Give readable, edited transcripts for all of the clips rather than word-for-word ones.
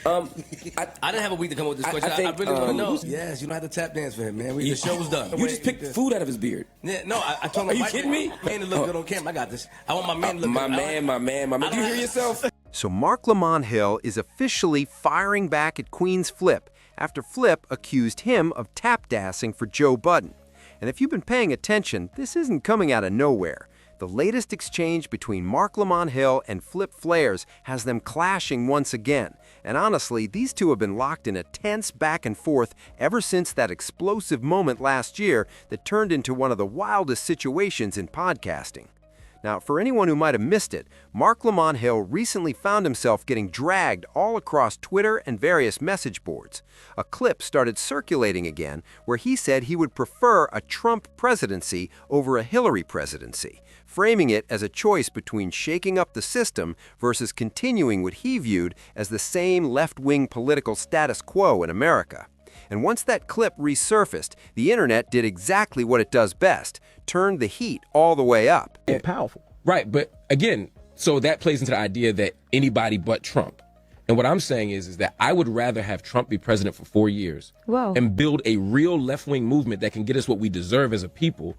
I didn't have a week to come up with this question. I really want to know. Yes, you don't have to tap dance for him, man. The show was done. You just picked food out of his beard. Yeah, no, I told him. Are you kidding me? Man to look good on camera. I got this. I want my man to look my good. man. Do you hear yourself? So Marc Lamont Hill is officially firing back at QueenzFlip after Flip accused him of tap dancing for Joe Budden. And if you've been paying attention, this isn't coming out of nowhere. The latest exchange between Marc Lamont Hill and Flip Flares has them clashing once again. And honestly, these two have been locked in a tense back and forth ever since that explosive moment last year that turned into one of the wildest situations in podcasting. Now, for anyone who might have missed it, Marc Lamont Hill recently found himself getting dragged all across Twitter and various message boards. A clip started circulating again where he said he would prefer a Trump presidency over a Hillary presidency, framing it as a choice between shaking up the system versus continuing what he viewed as the same left-wing political status quo in America. And once that clip resurfaced, the internet did exactly what it does best, turned the heat all the way up. And powerful. Right, but again, so that plays into the idea that anybody but Trump. And what I'm saying is that I would rather have Trump be president for 4 years and build a real left-wing movement that can get us what we deserve as a people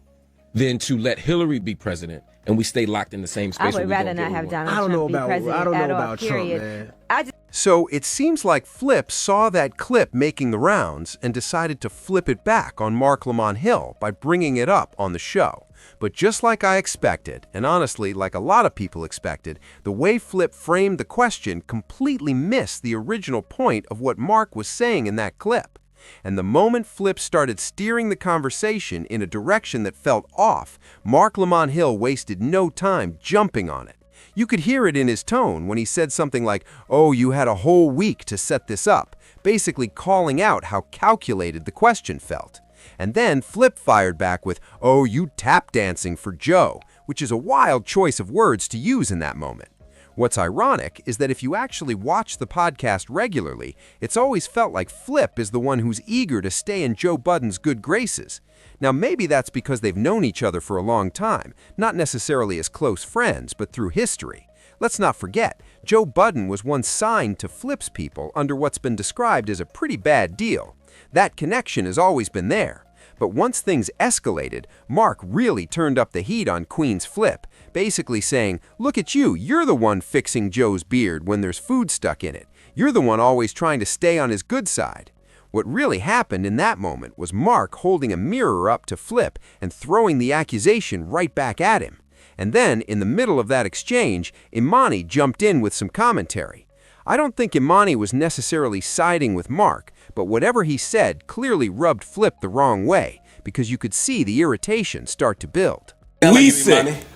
than to let Hillary be president and we stay locked in the same space. I would rather not have Donald Trump be president I don't know at all, about Trump, period. man. So it seems like Flip saw that clip making the rounds and decided to flip it back on Marc Lamont Hill by bringing it up on the show. But just like I expected, and honestly like a lot of people expected, the way Flip framed the question completely missed the original point of what Marc was saying in that clip. And the moment Flip started steering the conversation in a direction that felt off, Marc Lamont Hill wasted no time jumping on it. You could hear it in his tone when he said something like, "Oh, you had a whole week to set this up," basically calling out how calculated the question felt. And then Flip fired back with, "Oh, you tap dancing for Joe," which is a wild choice of words to use in that moment. What's ironic is that if you actually watch the podcast regularly, it's always felt like Flip is the one who's eager to stay in Joe Budden's good graces. Now, maybe that's because they've known each other for a long time, not necessarily as close friends, but through history. Let's not forget, Joe Budden was once signed to Flip's people under what's been described as a pretty bad deal. That connection has always been there. But once things escalated, Marc really turned up the heat on QueenzFlip, basically saying, "Look at you, you're the one fixing Joe's beard when there's food stuck in it. You're the one always trying to stay on his good side." What really happened in that moment was Marc holding a mirror up to Flip and throwing the accusation right back at him. And then, in the middle of that exchange, Imani jumped in with some commentary. I don't think Imani was necessarily siding with Marc, but whatever he said clearly rubbed Flip the wrong way, because you could see the irritation start to build. We said,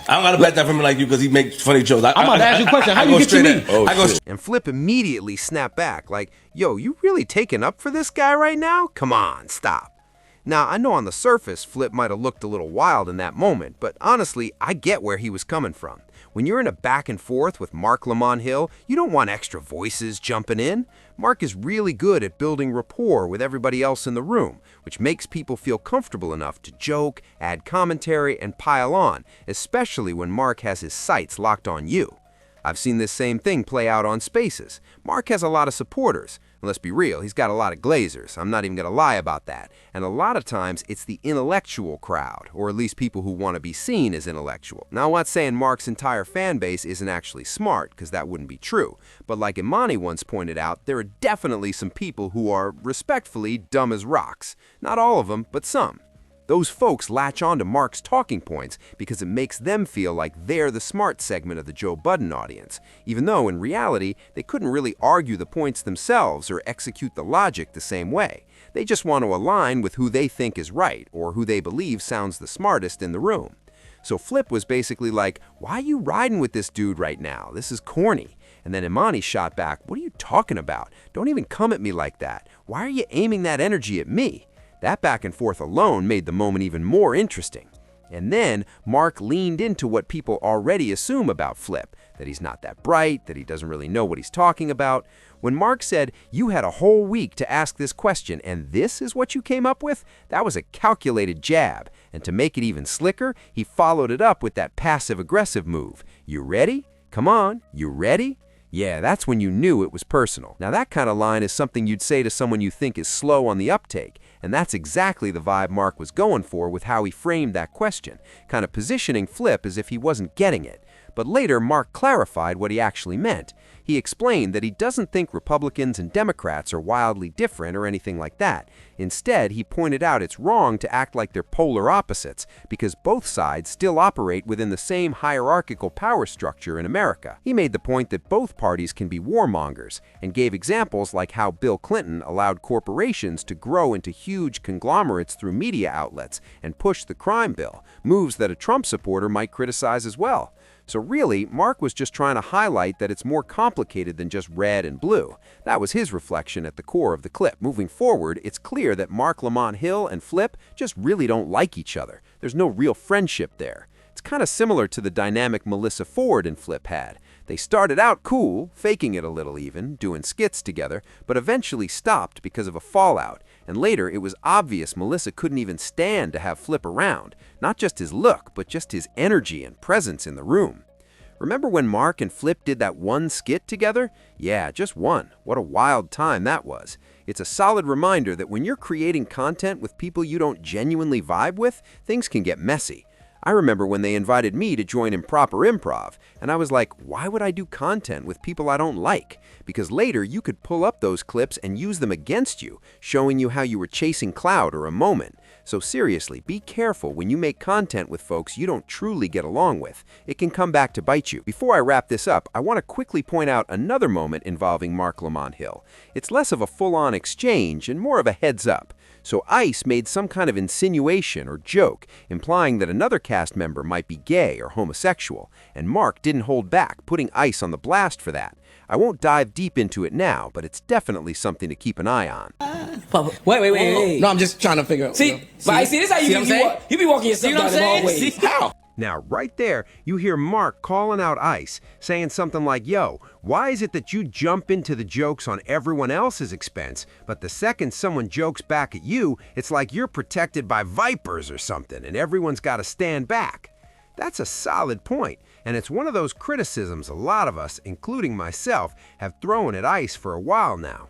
I don't got to bet that from him like you because he makes funny jokes. I'm about to ask you a question. How you get to me? And Flip immediately snapped back like, "Yo, you really taking up for this guy right now? Come on, stop." Now, I know on the surface, Flip might have looked a little wild in that moment, but honestly, I get where he was coming from. When you're in a back and forth with Marc Lamont Hill, you don't want extra voices jumping in. Marc is really good at building rapport with everybody else in the room, which makes people feel comfortable enough to joke, add commentary, and pile on, especially when Marc has his sights locked on you. I've seen this same thing play out on Spaces. Marc has a lot of supporters. And let's be real, he's got a lot of glazers. I'm not even going to lie about that. And a lot of times, it's the intellectual crowd, or at least people who want to be seen as intellectual. Now, I'm not saying Marc's entire fan base isn't actually smart, because that wouldn't be true. But like Imani once pointed out, there are definitely some people who are, respectfully, dumb as rocks. Not all of them, but some. Those folks latch on to Marc's talking points because it makes them feel like they're the smart segment of the Joe Budden audience, even though in reality they couldn't really argue the points themselves or execute the logic the same way. They just want to align with who they think is right or who they believe sounds the smartest in the room. So Flip was basically like, "Why are you riding with this dude right now? This is corny." And then Imani shot back, "What are you talking about? Don't even come at me like that. Why are you aiming that energy at me?" That back and forth alone made the moment even more interesting. And then Marc leaned into what people already assume about Flip, that he's not that bright, that he doesn't really know what he's talking about. When Marc said, "You had a whole week to ask this question, and this is what you came up with," that was a calculated jab. And to make it even slicker, he followed it up with that passive-aggressive move. "You ready? Come on, you ready?" Yeah, that's when you knew it was personal. Now that kind of line is something you'd say to someone you think is slow on the uptake, and that's exactly the vibe Marc was going for with how he framed that question, kind of positioning Flip as if he wasn't getting it. But later, Marc clarified what he actually meant. He explained that he doesn't think Republicans and Democrats are wildly different or anything like that. Instead, he pointed out it's wrong to act like they're polar opposites, because both sides still operate within the same hierarchical power structure in America. He made the point that both parties can be warmongers, and gave examples like how Bill Clinton allowed corporations to grow into huge conglomerates through media outlets and push the crime bill, moves that a Trump supporter might criticize as well. So really, Marc was just trying to highlight that it's more complicated than just red and blue. That was his reflection at the core of the clip. Moving forward, it's clear that Marc Lamont Hill and Flip just really don't like each other. There's no real friendship there. It's kind of similar to the dynamic Melissa Ford and Flip had. They started out cool, faking it a little even, doing skits together, but eventually stopped because of a fallout. And later, it was obvious Melissa couldn't even stand to have Flip around. Not just his look, but just his energy and presence in the room. Remember when Marc and Flip did that one skit together? Yeah, just one. What a wild time that was. It's a solid reminder that when you're creating content with people you don't genuinely vibe with, things can get messy. I remember when they invited me to join Improper Improv, and I was like, why would I do content with people I don't like? Because later you could pull up those clips and use them against you, showing you how you were chasing clout or a moment. So seriously, be careful when you make content with folks you don't truly get along with. It can come back to bite you. Before I wrap this up, I want to quickly point out another moment involving Marc Lamont Hill. It's less of a full-on exchange and more of a heads up. So Ice made some kind of insinuation or joke, implying that another cast member might be gay or homosexual, and Marc didn't hold back, putting Ice on the blast for that. I won't dive deep into it now, but it's definitely something to keep an eye on. Wait. No, I'm just trying to figure out. See, this is how you be walking yourself down the wrong way. How? Now, right there, you hear Marc calling out Ice, saying something like, yo, why is it that you jump into the jokes on everyone else's expense, but the second someone jokes back at you, it's like you're protected by vipers or something, and everyone's got to stand back? That's a solid point, and it's one of those criticisms a lot of us, including myself, have thrown at Ice for a while now.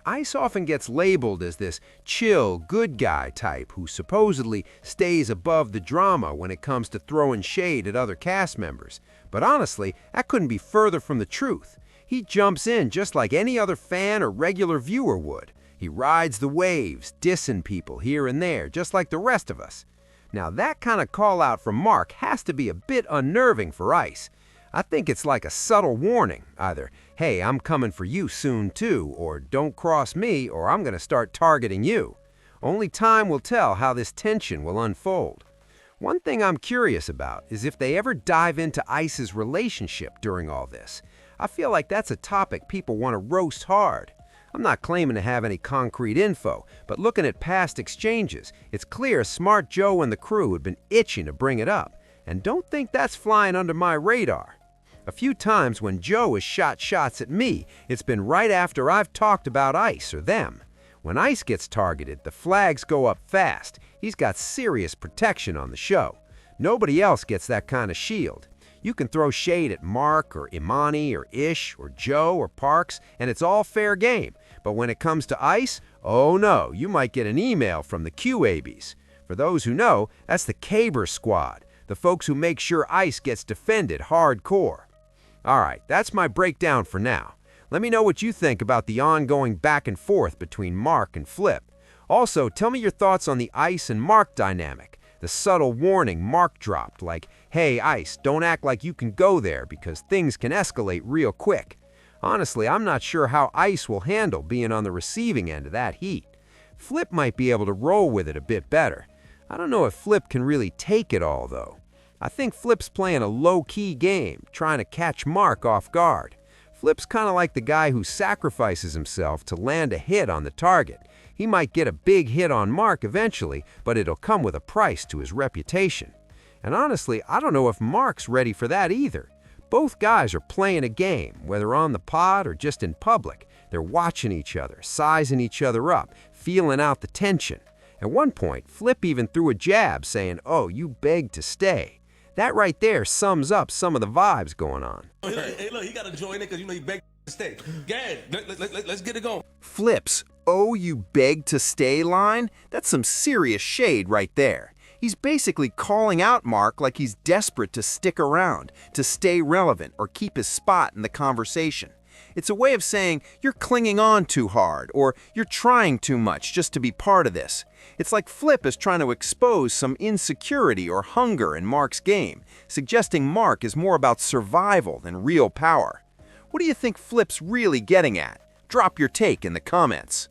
Ice often gets labeled as this chill, good guy type who supposedly stays above the drama when it comes to throwing shade at other cast members. But honestly, that couldn't be further from the truth. He jumps in just like any other fan or regular viewer would. He rides the waves, dissing people here and there, just like the rest of us. Now that kind of call out from Marc has to be a bit unnerving for Ice. I think it's like a subtle warning, either, hey, I'm coming for you soon too, or don't cross me, or I'm going to start targeting you. Only time will tell how this tension will unfold. One thing I'm curious about is if they ever dive into Ice's relationship during all this. I feel like that's a topic people want to roast hard. I'm not claiming to have any concrete info, but looking at past exchanges, it's clear Smart Joe and the crew had been itching to bring it up, and don't think that's flying under my radar. A few times when Joe has shot shots at me, it's been right after I've talked about Ice or them. When Ice gets targeted, the flags go up fast. He's got serious protection on the show. Nobody else gets that kind of shield. You can throw shade at Marc or Imani or Ish or Joe or Parks, and it's all fair game. But when it comes to Ice, oh no, you might get an email from the QABs. For those who know, that's the Caber Squad, the folks who make sure Ice gets defended hardcore. All right, that's my breakdown for now. Let me know what you think about the ongoing back and forth between Marc and Flip. Also, tell me your thoughts on the Ice and Marc dynamic, the subtle warning Marc dropped, like, hey, Ice, don't act like you can go there because things can escalate real quick. Honestly, I'm not sure how Ice will handle being on the receiving end of that heat. Flip might be able to roll with it a bit better. I don't know if Flip can really take it all, though. I think Flip's playing a low-key game, trying to catch Marc off guard. Flip's kind of like the guy who sacrifices himself to land a hit on the target. He might get a big hit on Marc eventually, but it'll come with a price to his reputation. And honestly, I don't know if Marc's ready for that either. Both guys are playing a game, whether on the pod or just in public. They're watching each other, sizing each other up, feeling out the tension. At one point, Flip even threw a jab saying, oh, you begged to stay. That right there sums up some of the vibes going on. Hey, look, he got to join in because he begged to stay. Go ahead, let's get it going. Flip's "oh, you beg to stay" line, that's some serious shade right there. He's basically calling out Marc like he's desperate to stick around, to stay relevant, or keep his spot in the conversation. It's a way of saying you're clinging on too hard, or you're trying too much just to be part of this. It's like Flip is trying to expose some insecurity or hunger in Marc's game, suggesting Marc is more about survival than real power. What do you think Flip's really getting at? Drop your take in the comments.